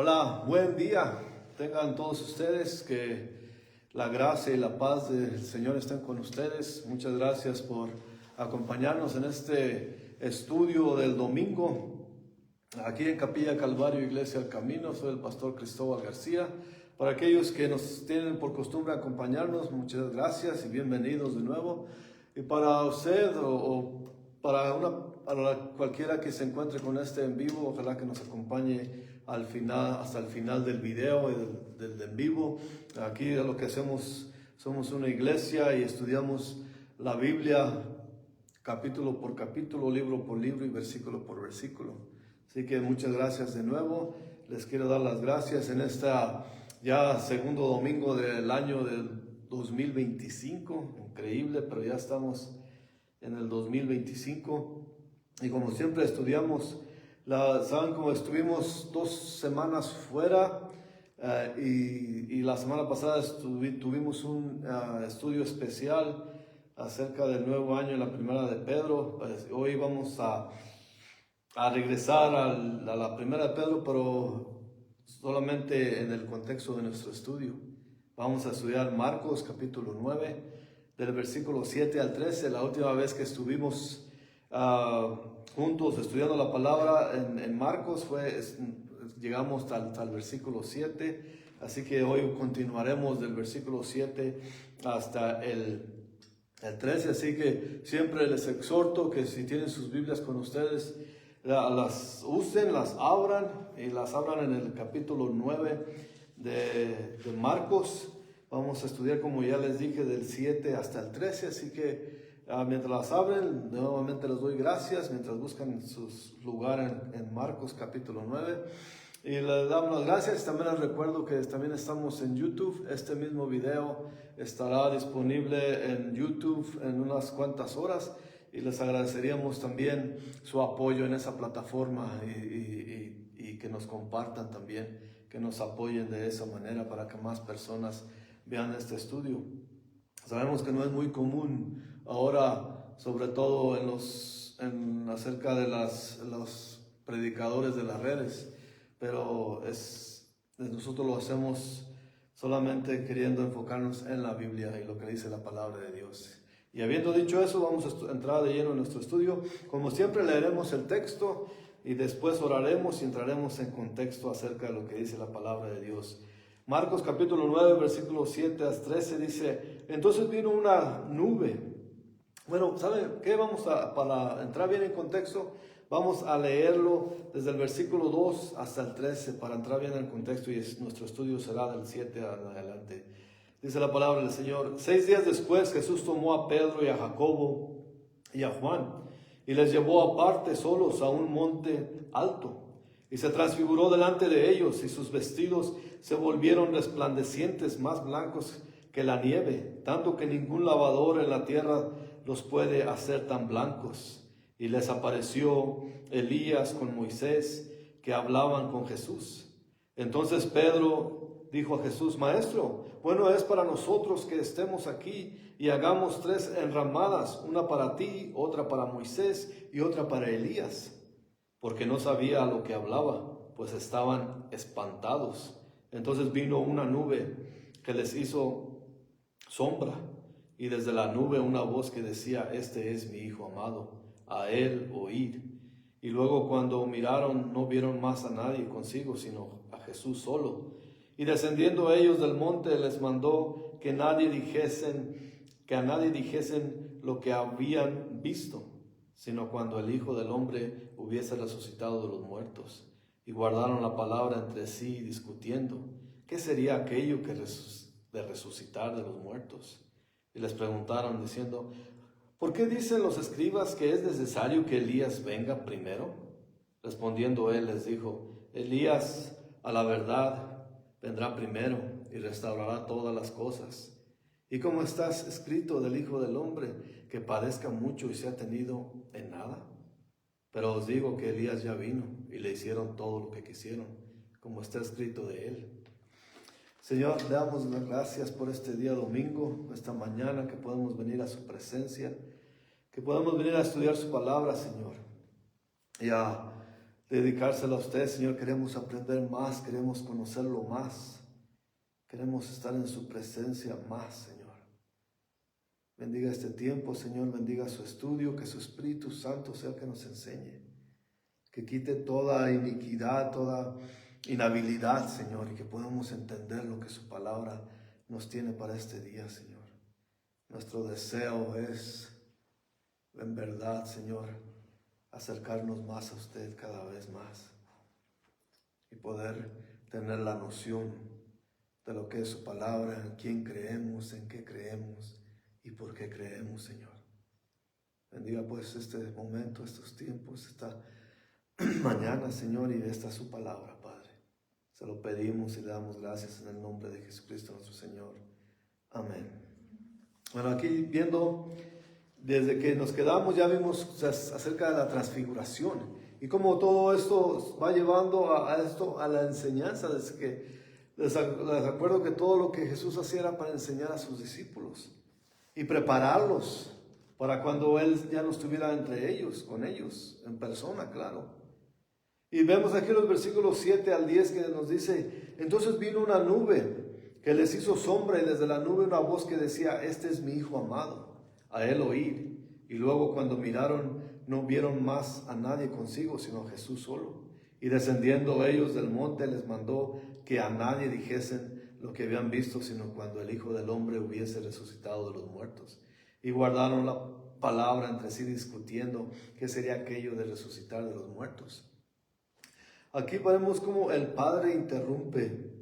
Hola, buen día. Tengan todos ustedes, que la gracia y la paz del Señor estén con ustedes. Muchas gracias por acompañarnos en este estudio del domingo. Aquí en Capilla Calvario, Iglesia El Camino, soy el pastor Cristóbal García. Para aquellos que nos tienen por costumbre acompañarnos, muchas gracias y bienvenidos de nuevo. Y para usted para cualquiera que se encuentre con este en vivo, ojalá que nos acompañe al final, hasta el final del video y del en vivo. Aquí lo que hacemos, somos una iglesia y estudiamos la Biblia capítulo por capítulo, libro por libro y versículo por versículo. Así que muchas gracias de nuevo. Les quiero dar las gracias en esta ya segundo domingo del año del 2025. Increíble, pero ya estamos en el 2025. Y como siempre estudiamos, saben, como estuvimos 2 semanas fuera y la semana pasada tuvimos un estudio especial acerca del nuevo año en la primera de Pedro. Pues hoy vamos a regresar a la primera de Pedro, pero solamente en el contexto de nuestro estudio. Vamos a estudiar Marcos capítulo 9, del versículo 7 al 13. La última vez que estuvimos juntos estudiando la palabra en Marcos llegamos al versículo 7. Así que hoy continuaremos del versículo 7 hasta el 13. Así que siempre les exhorto que si tienen sus Biblias con ustedes, las usen, las abran en el capítulo 9 de Marcos. Vamos a estudiar, como ya les dije, del 7 hasta el 13, así que mientras las abren, nuevamente les doy gracias, mientras buscan sus lugares en Marcos capítulo 9. Y les damos las gracias. También les recuerdo que también estamos en YouTube. Este mismo video estará disponible en YouTube en unas cuantas horas. Y les agradeceríamos también su apoyo en esa plataforma y que nos compartan también, que nos apoyen de esa manera para que más personas vean este estudio. Sabemos que no es muy común ahora, sobre todo acerca de los predicadores de las redes, pero nosotros lo hacemos solamente queriendo enfocarnos en la Biblia y lo que dice la palabra de Dios. Y habiendo dicho eso, vamos a entrar de lleno en nuestro estudio. Como siempre, leeremos el texto y después oraremos y entraremos en contexto acerca de lo que dice la palabra de Dios. Marcos capítulo 9, versículos 7 a 13 dice: entonces vino una nube. Bueno, ¿saben qué? Para entrar bien en contexto, vamos a leerlo desde el versículo 2 hasta el 13 para entrar bien en el contexto, y nuestro estudio será del 7 adelante. Dice la palabra del Señor: 6 días después Jesús tomó a Pedro y a Jacobo y a Juan y les llevó aparte solos a un monte alto. Y se transfiguró delante de ellos, y sus vestidos se volvieron resplandecientes, más blancos que la nieve, tanto que ningún lavador en la tierra los puede hacer tan blancos. Y les apareció Elías con Moisés, que hablaban con Jesús. Entonces Pedro dijo a Jesús: Maestro, bueno es para nosotros que estemos aquí y hagamos 3 enramadas, una para ti, otra para Moisés y otra para Elías. Porque no sabía a lo que hablaba, pues estaban espantados. Entonces vino una nube que les hizo sombra, y desde la nube una voz que decía: este es mi Hijo amado, a él oíd. Y luego, cuando miraron, no vieron más a nadie consigo, sino a Jesús solo. Y descendiendo ellos del monte, les mandó que a nadie dijesen lo que habían visto, sino cuando el Hijo del Hombre hubiese resucitado de los muertos. Y guardaron la palabra entre sí, discutiendo qué sería aquello de resucitar de los muertos. Y les preguntaron diciendo: ¿por qué dicen los escribas que es necesario que Elías venga primero? Respondiendo él les dijo: Elías, a la verdad, vendrá primero y restaurará todas las cosas. Y como está escrito del Hijo del Hombre, que padezca mucho y sea tenido en nada. Pero os digo que Elías ya vino y le hicieron todo lo que quisieron, como está escrito de él. Señor, le damos las gracias por este día domingo, esta mañana que podemos venir a su presencia, que podemos venir a estudiar su palabra, Señor, y dedicárselo a usted, Señor. Queremos aprender más, queremos conocerlo más. Queremos estar en su presencia más, Señor. Bendiga este tiempo, Señor. Bendiga su estudio, que su Espíritu Santo sea el que nos enseñe. Que quite toda iniquidad, toda inhabilidad, Señor, y que podamos entender lo que su palabra nos tiene para este día, Señor. Nuestro deseo es, en verdad, Señor, acercarnos más a usted cada vez más y poder tener la noción de lo que es su palabra, en quién creemos, en qué creemos y por qué creemos, Señor. Bendiga pues este momento, estos tiempos, esta mañana, Señor, y esta es su palabra, Padre. Se lo pedimos y le damos gracias en el nombre de Jesucristo nuestro Señor. Amén. Bueno, aquí viendo, desde que nos quedamos ya vimos acerca de la transfiguración y cómo todo esto va llevando a la enseñanza. Desde que les acuerdo que todo lo que Jesús hacía era para enseñar a sus discípulos y prepararlos para cuando Él ya no estuviera entre ellos, con ellos, en persona, claro. Y vemos aquí los versículos 7 al 10 que nos dice: entonces vino una nube que les hizo sombra, y desde la nube una voz que decía: este es mi Hijo amado, a Él oíd. Y luego cuando miraron, no vieron más a nadie consigo, sino a Jesús solo. Y descendiendo ellos del monte, les mandó que a nadie dijesen lo que habían visto, sino cuando el Hijo del Hombre hubiese resucitado de los muertos. Y guardaron la palabra entre sí, discutiendo qué sería aquello de resucitar de los muertos. Aquí vemos como el Padre interrumpe,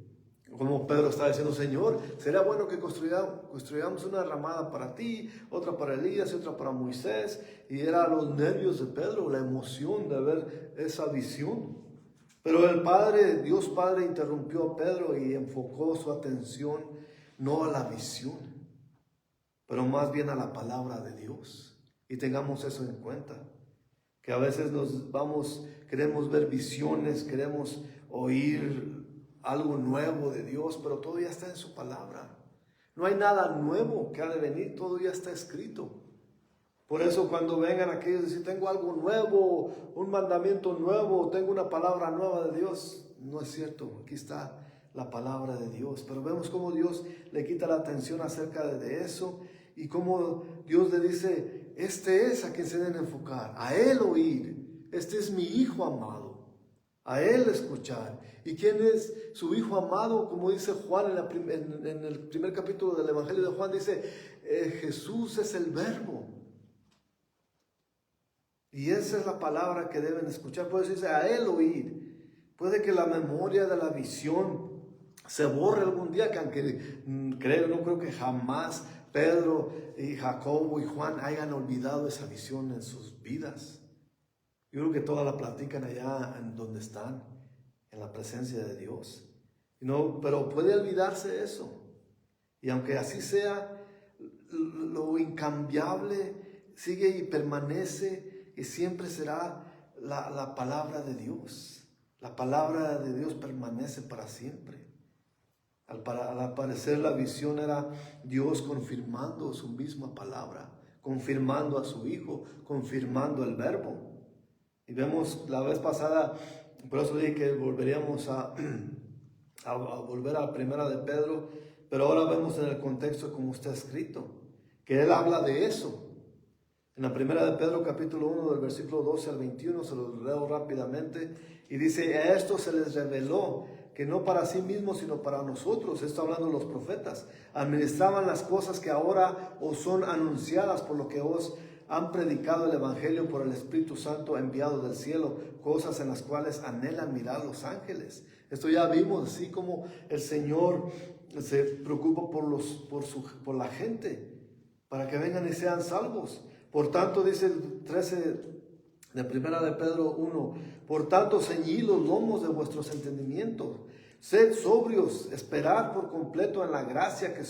como Pedro está diciendo: Señor, sería bueno que construyamos una ramada para ti, otra para Elías y otra para Moisés. Y era los nervios de Pedro, la emoción de ver esa visión. Pero el Padre, Dios Padre, interrumpió a Pedro y enfocó su atención no a la visión, pero más bien a la palabra de Dios. Y tengamos eso en cuenta, que a veces queremos ver visiones, queremos oír algo nuevo de Dios, pero todo ya está en su palabra. No hay nada nuevo que ha de venir, todo ya está escrito. Por eso cuando vengan aquellos y dicen: tengo algo nuevo, un mandamiento nuevo, tengo una palabra nueva de Dios, no es cierto. Aquí está la palabra de Dios. Pero vemos cómo Dios le quita la atención acerca de eso, y cómo Dios le dice: este es a quien se deben enfocar, a Él oír. Este es mi Hijo amado, a Él escuchar. ¿Y quién es su Hijo amado? Como dice Juan en el primer capítulo del Evangelio de Juan, dice: Jesús es el Verbo. Y esa es la palabra que deben escuchar. Por eso dice: a Él oír. Puede que la memoria de la visión se borre algún día, que aunque no creo que jamás Pedro y Jacobo y Juan hayan olvidado esa visión en sus vidas. Yo creo que toda la platican allá en donde están, en la presencia de Dios. No, pero puede olvidarse eso. Y aunque así sea, lo incambiable sigue y permanece, y siempre será la palabra de Dios. La palabra de Dios permanece para siempre. Al aparecer la visión era Dios confirmando su misma palabra, confirmando a su Hijo, confirmando el Verbo. Y vemos la vez pasada, por eso dije que volveríamos a volver a la primera de Pedro, pero ahora vemos en el contexto como está escrito, que él habla de eso. En la primera de Pedro capítulo 1 del versículo 12 al 21, se los leo rápidamente, y dice: a esto se les reveló que no para sí mismos, sino para nosotros, está hablando los profetas, administraban las cosas que ahora os son anunciadas por lo que os han predicado el Evangelio por el Espíritu Santo enviado del cielo, cosas en las cuales anhelan mirar los ángeles. Esto ya vimos, así como el Señor se preocupa por la gente, para que vengan y sean salvos. Por tanto, dice el 13 de primera de Pedro 1, por tanto, ceñid los lomos de vuestros entendimientos, sed sobrios, esperad por completo en la gracia que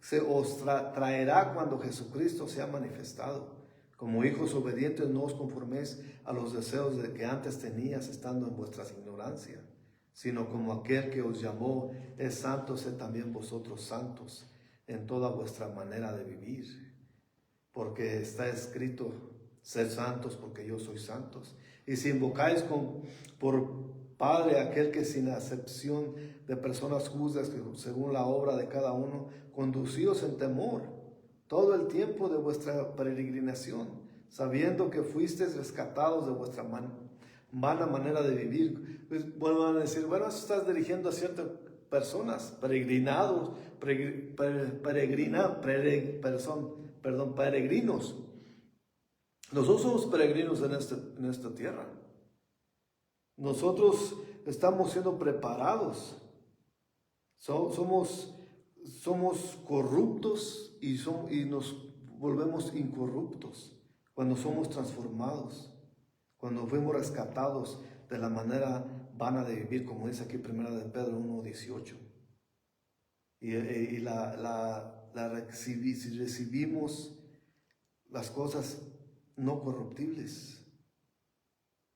se os traerá cuando Jesucristo sea manifestado. Como hijos obedientes, no os conforméis a los deseos de que antes tenías estando en vuestras ignorancia, sino como aquel que os llamó es santo, sed también vosotros santos en toda vuestra manera de vivir. Porque está escrito: Sed santos porque yo soy santos. Y si invocáis por Padre aquel que sin acepción de personas juzga según la obra de cada uno, conducíos en temor todo el tiempo de vuestra peregrinación, sabiendo que fuisteis rescatados de vuestra vana manera de vivir. Pues, bueno, van a decir, bueno, eso estás dirigiendo a ciertas personas, peregrinos. Nosotros somos peregrinos en esta tierra. Nosotros estamos siendo preparados. Somos corruptos y nos volvemos incorruptos cuando somos transformados, cuando fuimos rescatados de la manera vana de vivir, como dice aquí 1 de Pedro 1:18. Si recibimos las cosas no corruptibles,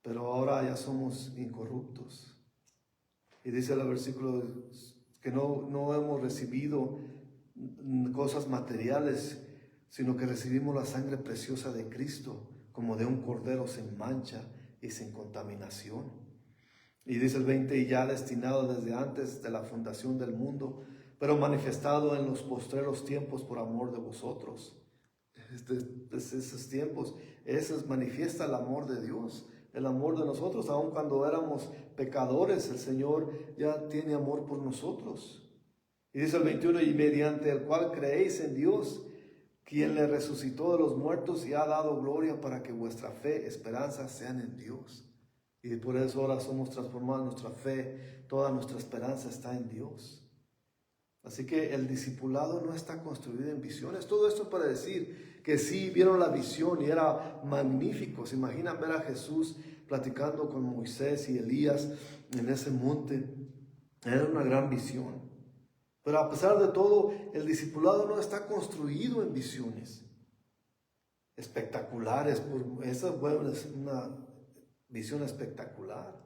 pero ahora ya somos incorruptos. Y dice el versículo que no hemos recibido cosas materiales, sino que recibimos la sangre preciosa de Cristo, como de un cordero sin mancha y sin contaminación. Y dice el 20, y ya destinado desde antes de la fundación del mundo, pero manifestado en los postreros tiempos por amor de vosotros. Desde esos tiempos, manifiesta el amor de Dios, el amor de nosotros. Aun cuando éramos pecadores, el Señor ya tiene amor por nosotros. Y dice el 21, y mediante el cual creéis en Dios, quien le resucitó de los muertos y ha dado gloria, para que vuestra fe, esperanza sean en Dios. Y por eso ahora somos transformados, nuestra fe, toda nuestra esperanza está en Dios. Así que el discipulado no está construido en visiones. Todo esto para decir que sí vieron la visión y era magnífico. ¿Se imaginan ver a Jesús platicando con Moisés y Elías en ese monte? Era una gran visión. Pero a pesar de todo, el discipulado no está construido en visiones espectaculares. Esa es una visión espectacular,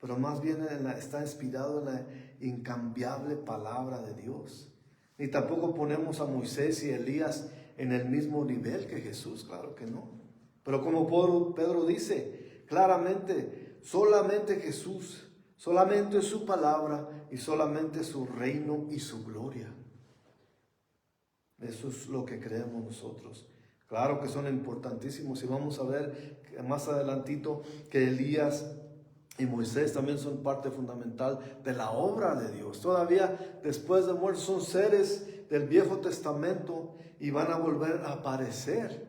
pero más bien está inspirado en la incambiable palabra de Dios. Ni tampoco ponemos a Moisés y Elías en el mismo nivel que Jesús, claro que no. Pero como Pedro dice claramente, solamente Jesús, solamente su palabra y solamente su reino y su gloria. Eso es lo que creemos nosotros. Claro que son importantísimos, y vamos a ver más adelantito que Elías y Moisés también son parte fundamental de la obra de Dios. Todavía después de muertos son seres del Viejo Testamento y van a volver a aparecer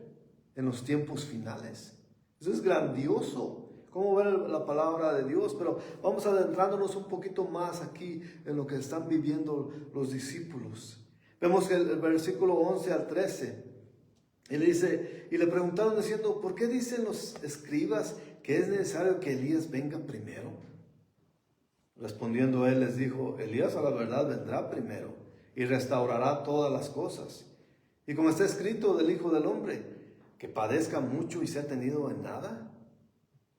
en los tiempos finales. Eso es grandioso, cómo ver la palabra de Dios. Pero vamos adentrándonos un poquito más aquí en lo que están viviendo los discípulos. Vemos que el versículo 11 al 13, y le preguntaron diciendo, ¿por qué dicen los escribas que es necesario que Elías venga primero? Respondiendo él les dijo, Elías a la verdad vendrá primero y restaurará todas las cosas. Y como está escrito del Hijo del Hombre, que padezca mucho y sea tenido en nada.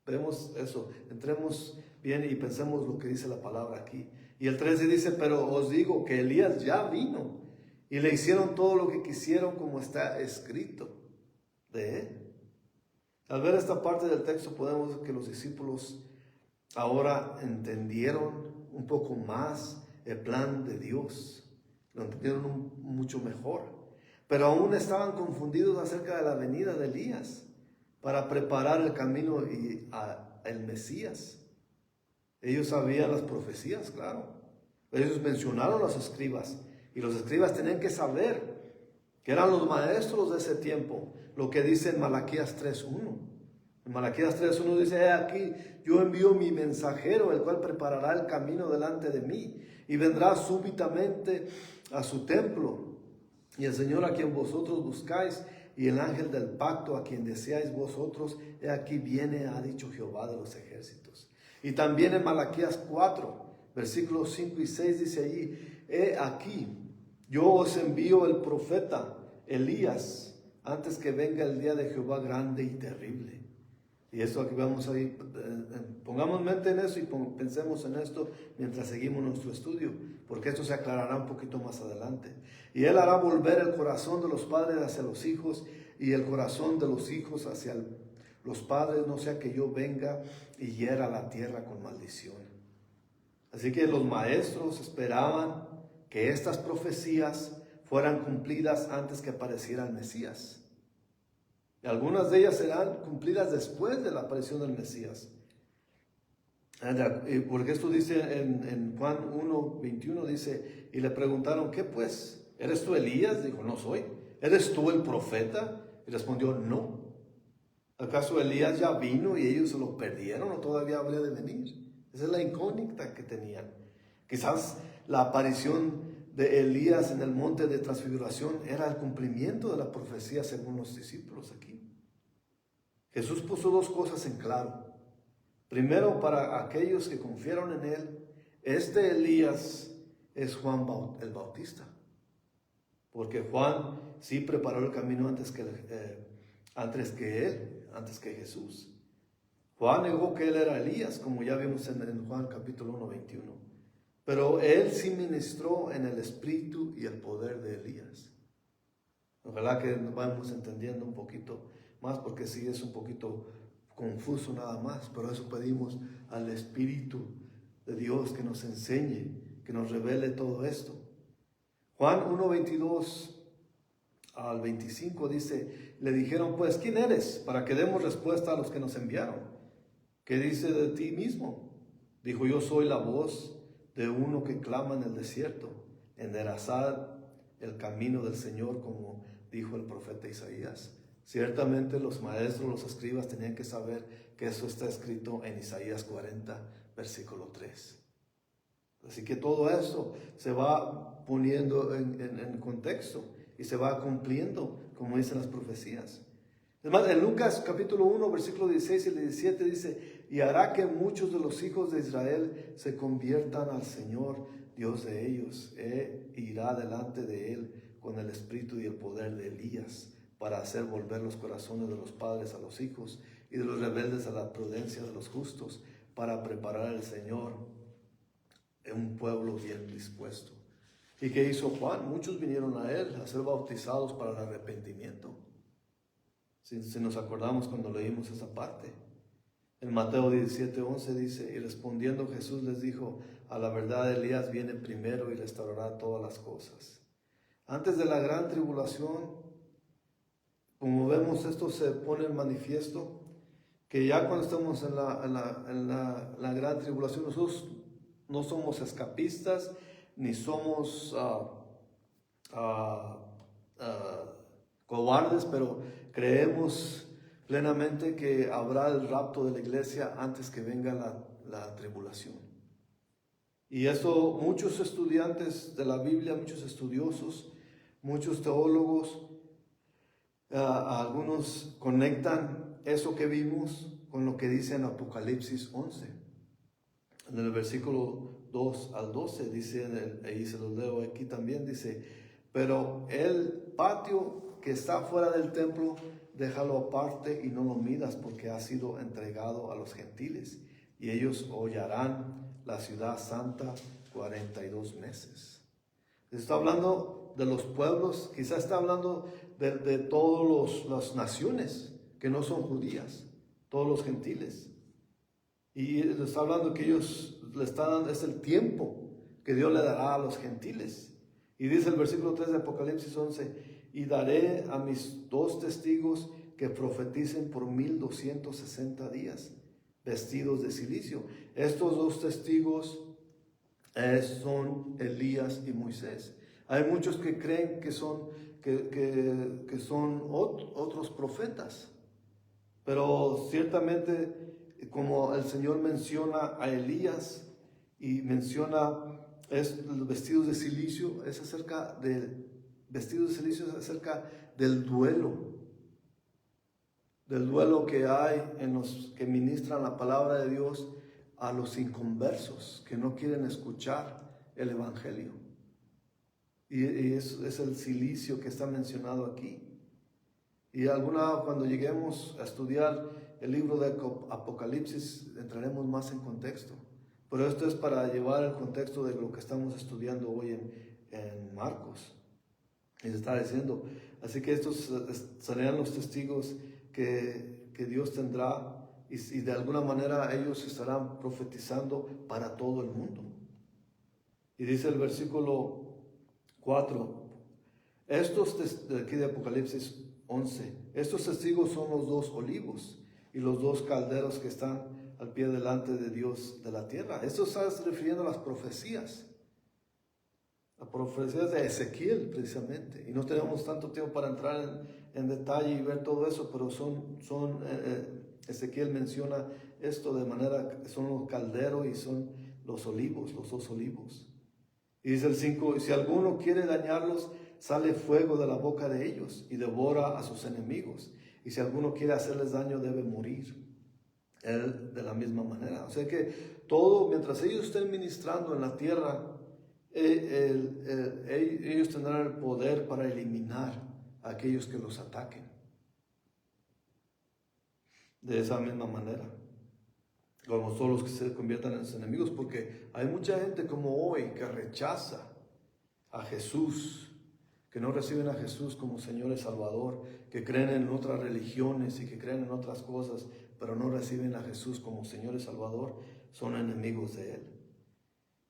Vemos eso, entremos bien y pensemos lo que dice la palabra aquí. Y el 13 dice, pero os digo que Elías ya vino y le hicieron todo lo que quisieron, como está escrito de él. Al ver esta parte del texto podemos ver que los discípulos ahora entendieron un poco más el plan de Dios. Lo entendieron mucho mejor. Pero aún estaban confundidos acerca de la venida de Elías para preparar el camino al Mesías. Ellos sabían las profecías, claro. Ellos mencionaron a los escribas. Y los escribas tenían que saber que eran los maestros de ese tiempo. Lo que dice en Malaquías 3:1. En Malaquías 3:1 dice, he aquí, yo envío mi mensajero, el cual preparará el camino delante de mí, y vendrá súbitamente a su templo. Y el Señor a quien vosotros buscáis, y el ángel del pacto a quien deseáis vosotros, he aquí viene, ha dicho Jehová de los ejércitos. Y también en Malaquías 4, versículos 5 y 6 dice allí, he aquí, yo os envío el profeta Elías, antes que venga el día de Jehová grande y terrible. Y eso aquí vamos a ir, pongamos mente en eso y pensemos en esto mientras seguimos nuestro estudio, porque esto se aclarará un poquito más adelante. Y él hará volver el corazón de los padres hacia los hijos y el corazón de los hijos hacia los padres, no sea que yo venga y hiera la tierra con maldición. Así que los maestros esperaban que estas profecías fueran cumplidas antes que apareciera el Mesías. Y algunas de ellas serán cumplidas después de la aparición del Mesías. Porque esto dice en Juan 1:21, dice, y le preguntaron, ¿qué pues? ¿Eres tú Elías? Dijo, no soy. ¿Eres tú el profeta? Y respondió, no. ¿Acaso Elías ya vino y ellos se lo perdieron o todavía habría de venir? Esa es la incógnita que tenían. Quizás la aparición de Elías en el monte de transfiguración era el cumplimiento de la profecía según los discípulos aquí. Jesús puso dos cosas en claro. Primero, para aquellos que confiaron en él, este Elías es Juan el Bautista. Porque Juan sí preparó el camino antes que Jesús. Juan negó que él era Elías, como ya vimos en Juan capítulo 1:21. Pero él sí ministró en el espíritu y el poder de Elías. Ojalá que nos vamos entendiendo un poquito más, porque sí es un poquito confuso nada más. Por eso pedimos al Espíritu de Dios que nos enseñe, que nos revele todo esto. Juan 1:22 al 25 dice, le dijeron pues, ¿quién eres? Para que demos respuesta a los que nos enviaron. ¿Qué dice de ti mismo? Dijo, yo soy la voz de uno que clama en el desierto, enderezad el camino del Señor, como dijo el profeta Isaías. Ciertamente los maestros, los escribas tenían que saber que eso está escrito en Isaías 40, versículo 3. Así que todo eso se va poniendo en contexto y se va cumpliendo, como dicen las profecías. Además, en Lucas capítulo 1, versículo 16 y 17 dice, y hará que muchos de los hijos de Israel se conviertan al Señor, Dios de ellos, e irá delante de él con el espíritu y el poder de Elías, para hacer volver los corazones de los padres a los hijos y de los rebeldes a la prudencia de los justos, para preparar al Señor un pueblo bien dispuesto. ¿Y qué hizo Juan? Muchos vinieron a él a ser bautizados para el arrepentimiento. Si nos acordamos cuando leímos esa parte. En Mateo 17:11 dice, y respondiendo Jesús les dijo, a la verdad Elías viene primero y restaurará todas las cosas. Antes de la gran tribulación, como vemos, esto se pone en manifiesto, que ya cuando estamos en la gran tribulación, nosotros no somos escapistas, ni somos cobardes, pero creemos plenamente que habrá el rapto de la iglesia antes que venga la tribulación. Y esto muchos estudiantes de la Biblia, muchos estudiosos, muchos teólogos, algunos conectan eso que vimos con lo que dice en Apocalipsis 11. En el versículo 2 al 12 dice, ahí se los leo aquí también, dice, pero el patio que está fuera del templo, déjalo aparte y no lo midas, porque ha sido entregado a los gentiles, y ellos hollarán la ciudad santa 42 meses. Está hablando de los pueblos, quizás está hablando de todas las naciones que no son judías, todos los gentiles. Y está hablando que ellos le están dando, es el tiempo que Dios le dará a los gentiles. Y dice el versículo 3 de Apocalipsis 11, y daré a mis 2 testigos que profeticen por 1260 días, vestidos de cilicio. Estos 2 testigos son Elías y Moisés. Hay muchos que creen que son otros profetas, pero ciertamente, como el Señor menciona a Elías y menciona los vestidos de silicio, es acerca del duelo que hay en los que ministran la palabra de Dios a los inconversos que no quieren escuchar el evangelio. Y es el silicio que está mencionado aquí. Y cuando lleguemos a estudiar el libro de Apocalipsis, entraremos más en contexto. Pero esto es para llevar el contexto de lo que estamos estudiando hoy en Marcos. Y se está diciendo, así que estos serían los testigos que que Dios tendrá, y de alguna manera ellos estarán profetizando para todo el mundo. Y dice el versículo 4, de aquí de Apocalipsis 11, estos testigos son los dos olivos y los dos calderos que están al pie delante de Dios de la tierra. Esto está refiriendo a las profecías de Ezequiel precisamente. Y no tenemos tanto tiempo para entrar en detalle y ver todo eso, pero Ezequiel menciona esto de manera que son los calderos y son los olivos, los dos olivos. Y dice el 5, si alguno quiere dañarlos, sale fuego de la boca de ellos y devora a sus enemigos. Y si alguno quiere hacerles daño, debe morir él de la misma manera. O sea que todo, mientras ellos estén ministrando en la tierra, ellos tendrán el poder para eliminar a aquellos que los ataquen. De esa misma manera, como todos los que se conviertan en sus enemigos, porque hay mucha gente como hoy que rechaza a Jesús, que no reciben a Jesús como Señor y Salvador, que creen en otras religiones y que creen en otras cosas, pero no reciben a Jesús como Señor y Salvador, son enemigos de Él.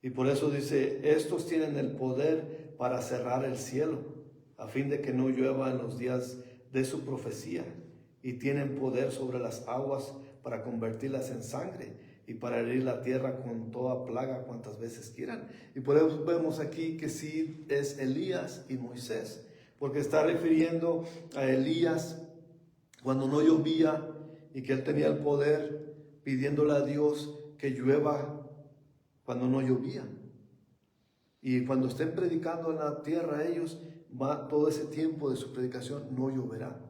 Y por eso dice, estos tienen el poder para cerrar el cielo, a fin de que no llueva en los días de su profecía, y tienen poder sobre las aguas para convertirlas en sangre, y para herir la tierra con toda plaga cuantas veces quieran. Y por eso vemos aquí que sí es Elías y Moisés, porque está refiriendo a Elías cuando no llovía y que él tenía el poder, pidiéndole a Dios que llueva cuando no llovía. Y cuando estén predicando en la tierra ellos, todo ese tiempo de su predicación no lloverá.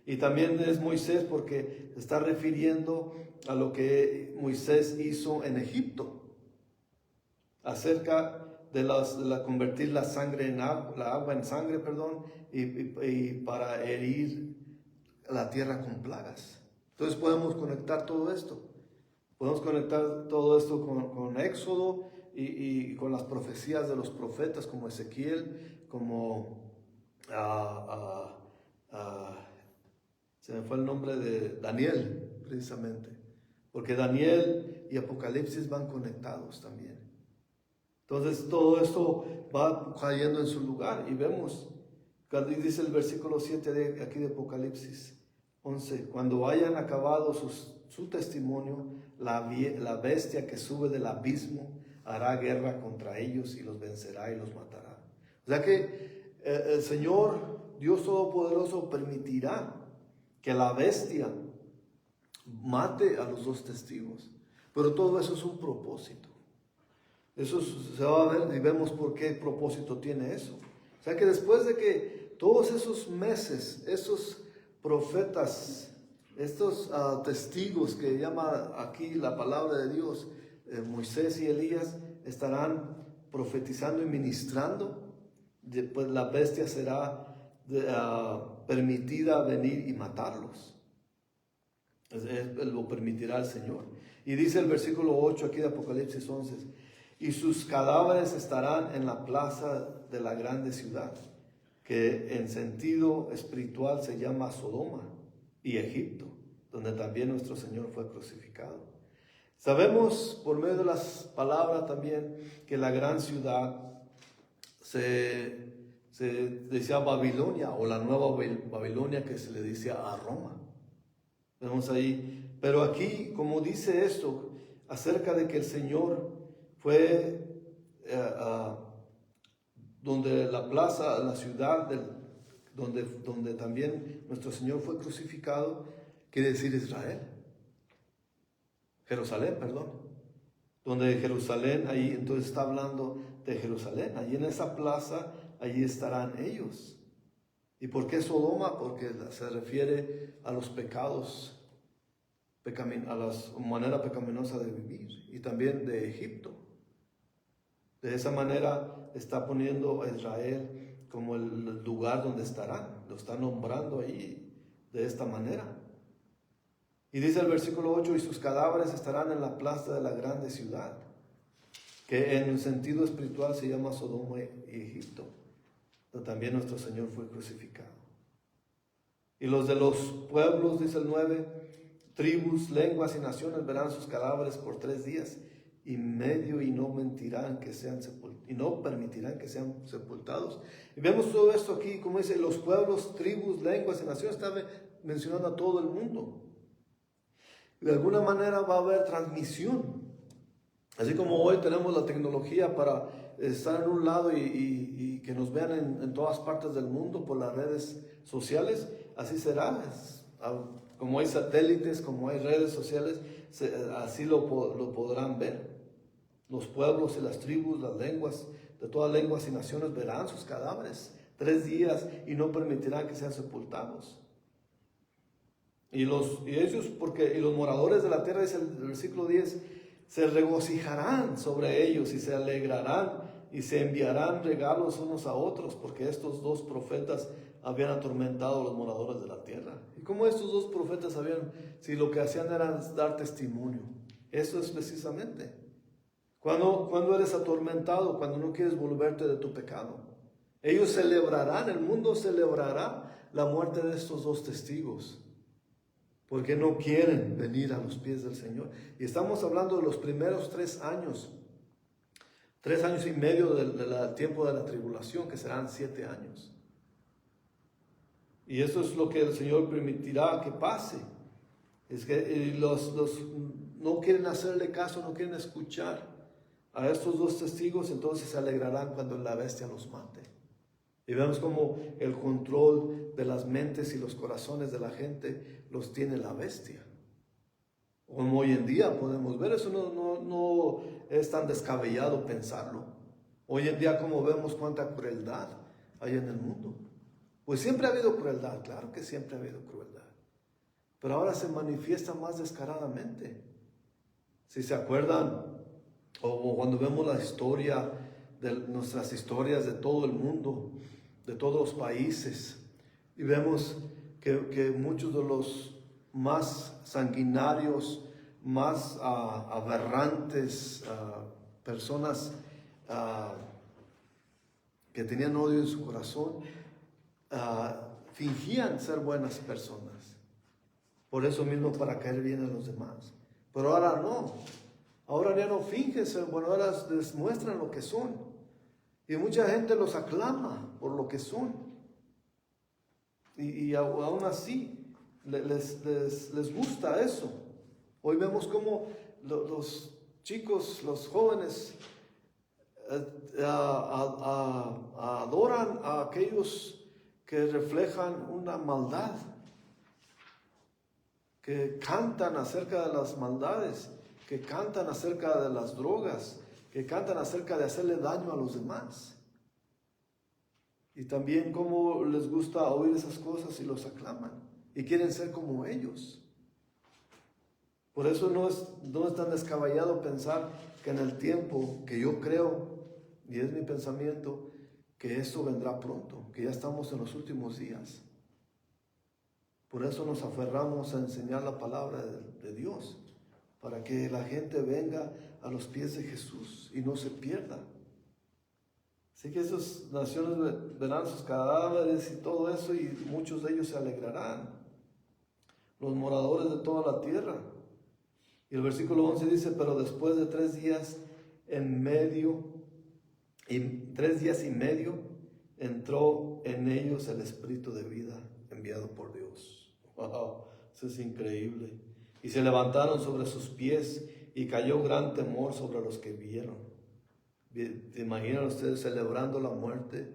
Y también es Moisés porque está refiriendo a lo que Moisés hizo en Egipto, acerca de convertir la agua en sangre, y para herir la tierra con plagas. Entonces podemos conectar todo esto. Podemos conectar todo esto con Éxodo y con las profecías de los profetas como Ezequiel, como se me fue el nombre de Daniel, precisamente. Porque Daniel y Apocalipsis van conectados también. Entonces todo esto va cayendo en su lugar. Y vemos, cuando dice el versículo 7 de aquí de Apocalipsis 11, cuando hayan acabado su testimonio, la bestia que sube del abismo hará guerra contra ellos y los vencerá y los matará. O sea que el Señor, Dios Todopoderoso, permitirá que la bestia mate a los dos testigos. Pero todo eso es un propósito. Eso se va a ver y vemos por qué propósito tiene eso. O sea que después de que todos esos meses, esos profetas, estos testigos que llama aquí la palabra de Dios, Moisés y Elías, estarán profetizando y ministrando, pues la bestia será permitida venir y matarlos. Lo permitirá el Señor. Y dice el versículo 8 aquí de Apocalipsis 11, y sus cadáveres estarán en la plaza de la grande ciudad, que en sentido espiritual se llama Sodoma y Egipto, donde también nuestro Señor fue crucificado. Sabemos por medio de las palabras también que la gran ciudad se decía Babilonia, o la nueva Babilonia, que se le dice a Roma. Vemos ahí, pero aquí como dice esto acerca de que el Señor fue donde la plaza, la ciudad donde también nuestro Señor fue crucificado, quiere decir Jerusalén, donde Jerusalén, ahí entonces está hablando de Jerusalén, allí en esa plaza, allí estarán ellos. ¿Y por qué Sodoma? Porque se refiere a los pecados, a la manera pecaminosa de vivir, y también de Egipto. De esa manera está poniendo a Israel como el lugar donde estarán, lo está nombrando ahí de esta manera. Y dice el versículo 8, y sus cadáveres estarán en la plaza de la grande ciudad, que en un sentido espiritual se llama Sodoma y Egipto, donde también nuestro Señor fue crucificado. Y los de los pueblos, dice el 9, tribus, lenguas y naciones verán sus cadáveres por 3 días y medio y no mentirán que sean y no permitirán que sean sepultados. Y vemos todo esto aquí, como dice, los pueblos, tribus, lenguas y naciones, está mencionando a todo el mundo. De alguna manera va a haber transmisión. Así como hoy tenemos la tecnología para estar en un lado y que nos vean en todas partes del mundo por las redes sociales, así será. Como hay satélites, como hay redes sociales, así lo podrán ver. Los pueblos y las tribus, las lenguas, de todas lenguas y naciones verán sus cadáveres 3 días y no permitirán que sean sepultados. Y los moradores de la tierra, dice el versículo 10, se regocijarán sobre ellos y se alegrarán y se enviarán regalos unos a otros, porque estos 2 profetas habían atormentado a los moradores de la tierra. ¿Y cómo estos 2 profetas si lo que hacían era dar testimonio? Eso es precisamente. Cuando eres atormentado, cuando no quieres volverte de tu pecado. Ellos celebrarán, el mundo celebrará la muerte de estos 2 testigos. Porque no quieren venir a los pies del Señor. Y estamos hablando de los primeros 3 años. 3 años y medio del tiempo de la tribulación, que serán 7 años. Y eso es lo que el Señor permitirá que pase. Es que los no quieren hacerle caso, no quieren escuchar a estos 2 testigos, entonces se alegrarán cuando la bestia los mate. Y vemos como el control de las mentes y los corazones de la gente los tiene la bestia. Como hoy en día podemos ver, eso no es tan descabellado pensarlo. Hoy en día como vemos cuánta crueldad hay en el mundo. Pues siempre ha habido crueldad, claro que siempre ha habido crueldad. Pero ahora se manifiesta más descaradamente. Si se acuerdan, o cuando vemos la historia, nuestras historias de todo el mundo, de todos los países, y vemos que muchos de los más sanguinarios, más aberrantes, personas que tenían odio en su corazón, fingían ser buenas personas, por eso mismo, para caer bien a los demás. Pero ahora no, ahora ya no fingen ser buenos, ahora les muestran lo que son. Y mucha gente los aclama por lo que son. Y aún así les gusta eso. Hoy vemos cómo los chicos, los jóvenes, adoran a aquellos que reflejan una maldad, que cantan acerca de las maldades, que cantan acerca de las drogas, que cantan acerca de hacerle daño a los demás. Y también cómo les gusta oír esas cosas y los aclaman y quieren ser como ellos. Por eso no es tan descabellado pensar que en el tiempo que yo creo, y es mi pensamiento, que esto vendrá pronto, que ya estamos en los últimos días. Por eso nos aferramos a enseñar la palabra de Dios, para que la gente venga a los pies de Jesús y no se pierda. Así que esas naciones verán sus cadáveres y todo eso, y muchos de ellos se alegrarán, los moradores de toda la tierra. Y el versículo 11 dice: pero después de 3 días y medio, entró en ellos el espíritu de vida enviado por Dios. Wow, eso es increíble. Y se levantaron sobre sus pies y cayó gran temor sobre los que vieron. ¿Te imaginan ustedes celebrando la muerte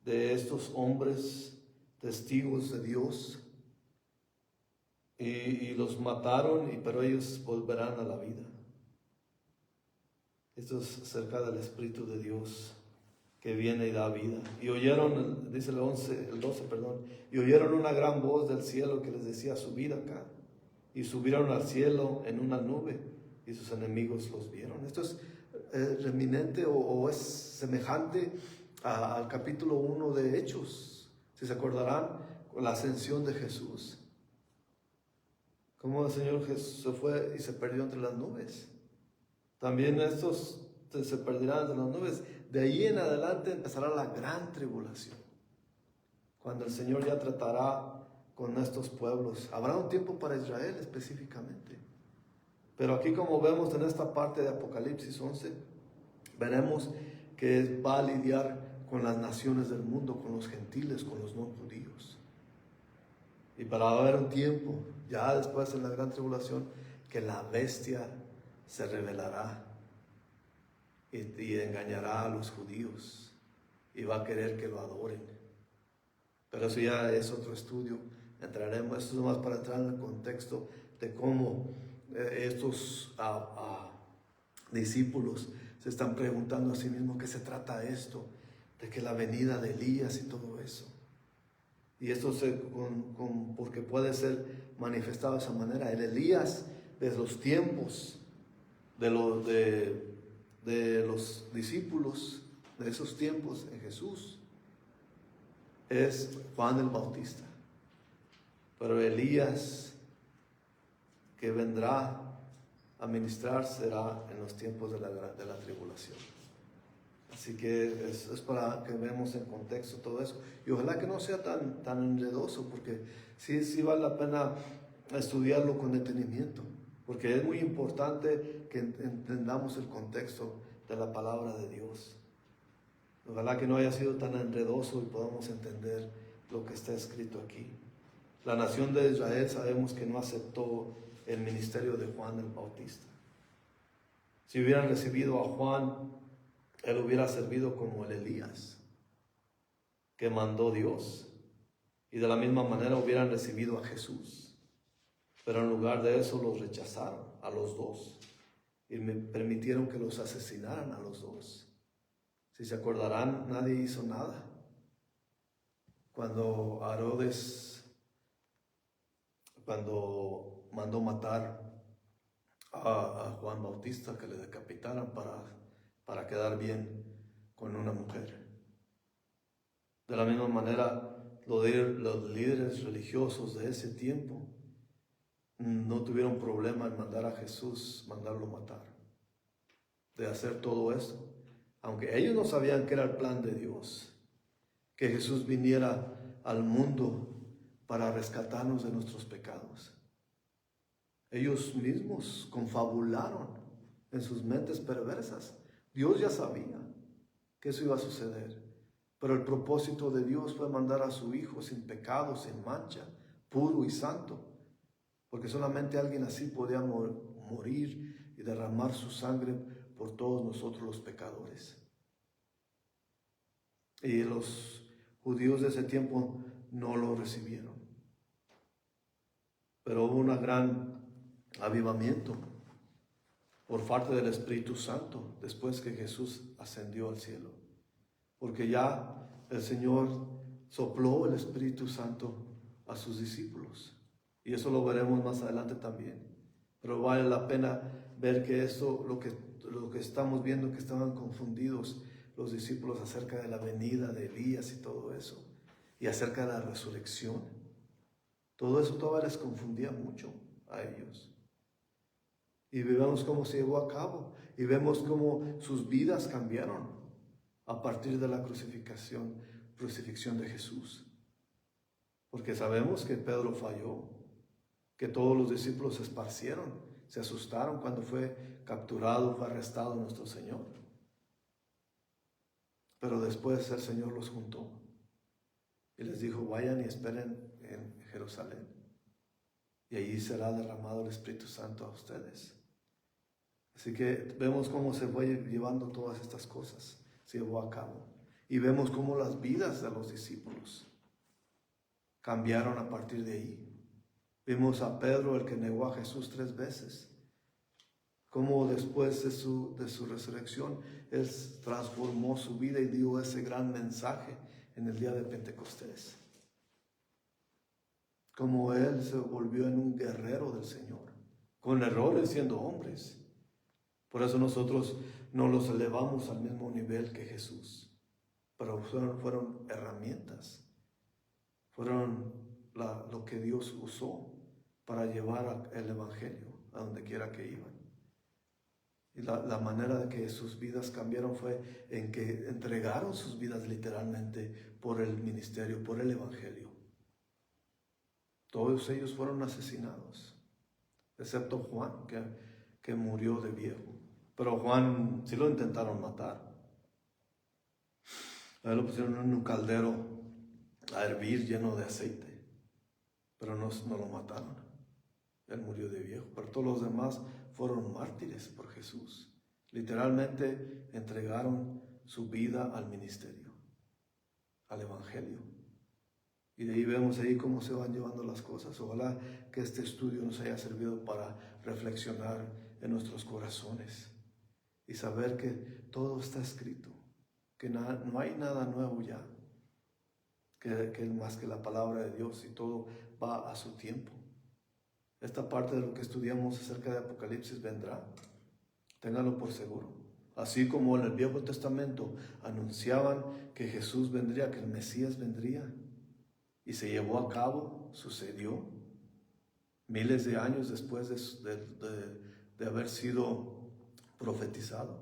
de estos hombres testigos de Dios? Y los mataron, pero ellos volverán a la vida. Esto es acerca del Espíritu de Dios que viene y da vida. Y oyeron, dice el 12, y oyeron una gran voz del cielo que les decía: subid acá. Y subieron al cielo en una nube, y sus enemigos los vieron. Esto es reminente o es semejante al capítulo 1 de Hechos. Si se acordarán, con la ascensión de Jesús. Cómo el Señor Jesús se fue y se perdió entre las nubes. También estos se perderán entre las nubes. De ahí en adelante empezará la gran tribulación, cuando el Señor ya tratará con estos pueblos. Habrá un tiempo para Israel específicamente. Pero aquí, como vemos en esta parte de Apocalipsis 11, veremos que va a lidiar con las naciones del mundo, con los gentiles, con los no judíos. Y para haber un tiempo, ya después en la gran tribulación, que la bestia se revelará y engañará a los judíos y va a querer que lo adoren. Pero eso ya es otro estudio. Entraremos, esto es más para entrar en el contexto de cómo estos discípulos se están preguntando a sí mismos qué se trata esto, de que la venida de Elías y todo eso. Y esto porque puede ser manifestado de esa manera. El Elías de los tiempos de los discípulos de esos tiempos en Jesús es Juan el Bautista. Pero Elías que vendrá a ministrar será en los tiempos de la tribulación. Así que es para que veamos en contexto todo eso. Y ojalá que no sea tan enredoso, porque sí vale la pena estudiarlo con detenimiento, porque es muy importante que entendamos el contexto de la palabra de Dios. Ojalá que no haya sido tan enredoso y podamos entender lo que está escrito aquí. La nación de Israel sabemos que no aceptó el ministerio de Juan el Bautista. Si hubieran recibido a Juan, él hubiera servido como el Elías que mandó Dios. Y de la misma manera hubieran recibido a Jesús. Pero en lugar de eso los rechazaron a los dos. Y me permitieron que los asesinaran a los dos. Si se acordarán, nadie hizo nada. Cuando Herodes, cuando mandó matar a Juan Bautista, que le decapitaran para quedar bien con una mujer. De la misma manera, los líderes religiosos de ese tiempo no tuvieron problema en mandar a Jesús, mandarlo matar, de hacer todo esto, aunque ellos no sabían que era el plan de Dios, que Jesús viniera al mundo para rescatarnos de nuestros pecados. Ellos mismos confabularon en sus mentes perversas. Dios ya sabía que eso iba a suceder, pero el propósito de Dios fue mandar a su Hijo sin pecado, sin mancha, puro y santo, porque solamente alguien así podía morir y derramar su sangre por todos nosotros los pecadores. Y los judíos de ese tiempo no lo recibieron. Pero hubo un gran avivamiento por parte del Espíritu Santo después que Jesús ascendió al cielo. Porque ya el Señor sopló el Espíritu Santo a sus discípulos. Y eso lo veremos más adelante también. Pero vale la pena ver que esto, lo que estamos viendo, que estaban confundidos los discípulos acerca de la venida de Elías y todo eso. Y acerca de la resurrección. Todo eso todavía les confundía mucho a ellos. Y vemos cómo se llevó a cabo. Y vemos cómo sus vidas cambiaron a partir de la crucifixión de Jesús. Porque sabemos que Pedro falló, que todos los discípulos se esparcieron, se asustaron cuando fue capturado, fue arrestado nuestro Señor. Pero después el Señor los juntó y les dijo: vayan y esperen en Jerusalén, y allí será derramado el Espíritu Santo a ustedes. Así que vemos cómo se fue llevando todas estas cosas, se llevó a cabo. Y vemos cómo las vidas de los discípulos cambiaron a partir de ahí. Vimos a Pedro, el que negó a Jesús 3 veces. Cómo después de su resurrección, Él transformó su vida y dio ese gran mensaje en el día de Pentecostés. Cómo Él se volvió en un guerrero del Señor, con errores siendo hombres. Por eso nosotros no los elevamos al mismo nivel que Jesús. Pero fueron herramientas. Fueron lo que Dios usó para llevar el Evangelio a donde quiera que iban. Y la manera de que sus vidas cambiaron fue en que entregaron sus vidas literalmente por el ministerio, por el Evangelio. Todos ellos fueron asesinados, excepto Juan, que murió de viejo. Pero Juan sí lo intentaron matar. A él lo pusieron en un caldero a hervir lleno de aceite, pero no lo mataron. Él murió de viejo, pero todos los demás fueron mártires por Jesús. Literalmente entregaron su vida al ministerio, al evangelio. Y de ahí vemos ahí cómo se van llevando las cosas. Ojalá que este estudio nos haya servido para reflexionar en nuestros corazones y saber que todo está escrito, que no hay nada nuevo ya, que es más que la palabra de Dios, y todo va a su tiempo. Esta parte de lo que estudiamos acerca de Apocalipsis vendrá, ténganlo por seguro. Así como en el Viejo Testamento anunciaban que Jesús vendría, que el Mesías vendría, y se llevó a cabo, sucedió, miles de años después de haber sido profetizado.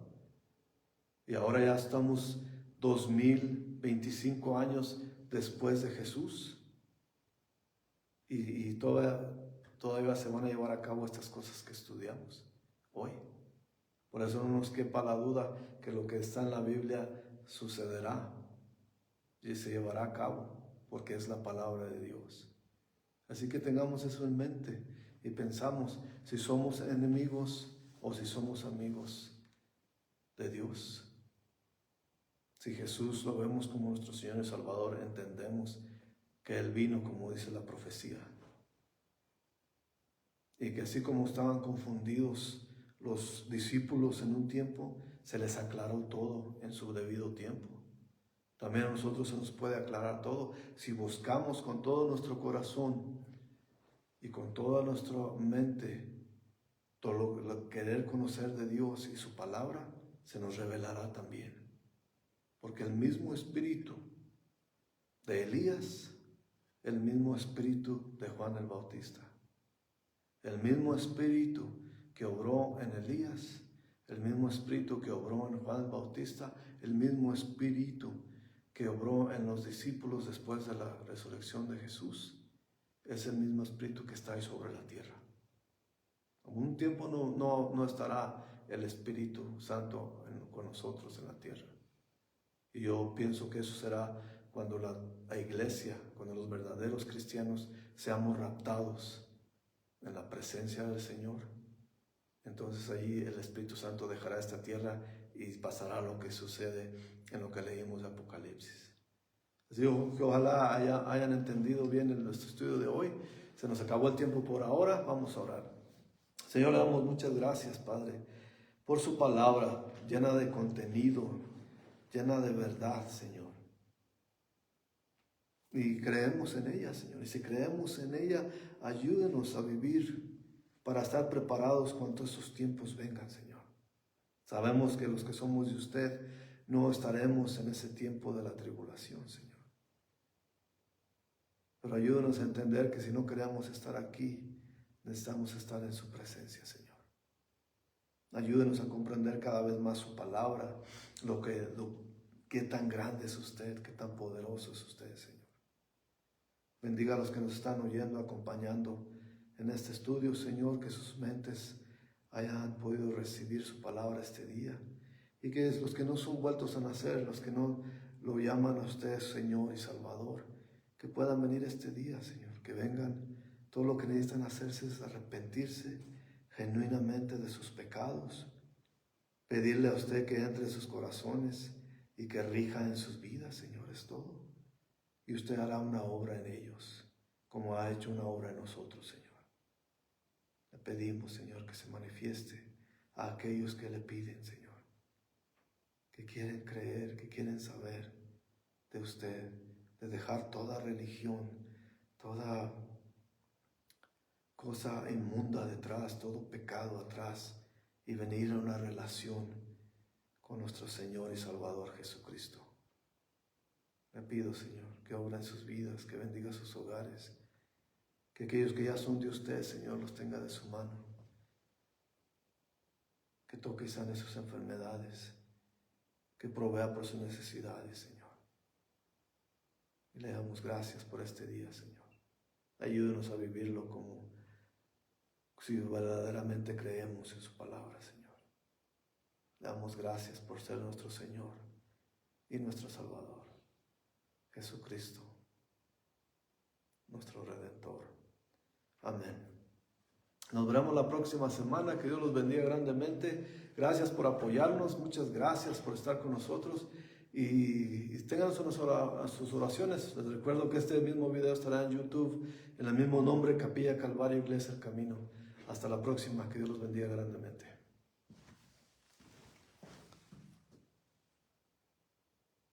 Y ahora ya estamos 2025 años después de Jesús, y todavía se van a llevar a cabo estas cosas que estudiamos hoy. Por eso no nos quepa la duda que lo que está en la Biblia sucederá y se llevará a cabo, porque es la palabra de Dios. Así que tengamos eso en mente y pensamos si somos enemigos o si somos amigos de Dios. Si Jesús lo vemos como nuestro Señor y Salvador, entendemos que Él vino como dice la profecía. Y que así como estaban confundidos los discípulos en un tiempo, se les aclaró todo en su debido tiempo. También a nosotros se nos puede aclarar todo si buscamos con todo nuestro corazón y con toda nuestra mente todo lo querer conocer de Dios y su palabra, se nos revelará también. Porque el mismo espíritu de Elías, el mismo espíritu de Juan el Bautista, el mismo espíritu que obró en Elías, el mismo espíritu que obró en Juan el Bautista, el mismo espíritu que obró en los discípulos después de la resurrección de Jesús, es el mismo espíritu que está ahí sobre la tierra. En un tiempo no estará el Espíritu Santo con nosotros en la tierra. Y yo pienso que eso será cuando la iglesia, cuando los verdaderos cristianos seamos raptados en la presencia del Señor. Entonces allí el Espíritu Santo dejará esta tierra y pasará lo que sucede en lo que leímos de Apocalipsis. Así que ojalá hayan entendido bien en nuestro estudio de hoy. Se nos acabó el tiempo por ahora, vamos a orar. Señor, le damos muchas gracias, Padre, por su palabra llena de contenido, llena de verdad, Señor. Y creemos en ella, Señor. Y si creemos en ella, ayúdenos a vivir para estar preparados cuando esos tiempos vengan, Señor. Sabemos que los que somos de usted no estaremos en ese tiempo de la tribulación, Señor. Pero ayúdenos a entender que si no queremos estar aquí, necesitamos estar en su presencia, Señor. Ayúdenos a comprender cada vez más su palabra, qué tan grande es usted, qué tan poderoso es usted, Señor. Bendiga a los que nos están oyendo, acompañando en este estudio, Señor, que sus mentes hayan podido recibir su palabra este día, y que los que no son vueltos a nacer, los que no lo llaman a usted Señor y Salvador, que puedan venir este día, Señor, que vengan. Todo lo que necesitan hacerse es arrepentirse genuinamente de sus pecados, pedirle a usted que entre en sus corazones y que rija en sus vidas, Señor, es todo. Y usted hará una obra en ellos, como ha hecho una obra en nosotros, Señor. Le pedimos, Señor, que se manifieste a aquellos que le piden, Señor, que quieren creer, que quieren saber de usted, de dejar toda religión, toda cosa inmunda detrás, todo pecado atrás, y venir a una relación con nuestro Señor y Salvador Jesucristo. Le pido, Señor, que obra en sus vidas, que bendiga sus hogares, que aquellos que ya son de usted, Señor, los tenga de su mano, que toque y sane sus enfermedades, que provea por sus necesidades, Señor. Y le damos gracias por este día, Señor. Ayúdenos a vivirlo como si verdaderamente creemos en su palabra, Señor. Le damos gracias por ser nuestro Señor y nuestro Salvador, Jesucristo, nuestro Redentor. Amén. Nos veremos la próxima semana. Que Dios los bendiga grandemente. Gracias por apoyarnos. Muchas gracias por estar con nosotros. Y tengan sus oraciones. Les recuerdo que este mismo video estará en YouTube en el mismo nombre, Capilla Calvario Iglesia El Camino. Hasta la próxima. Que Dios los bendiga grandemente.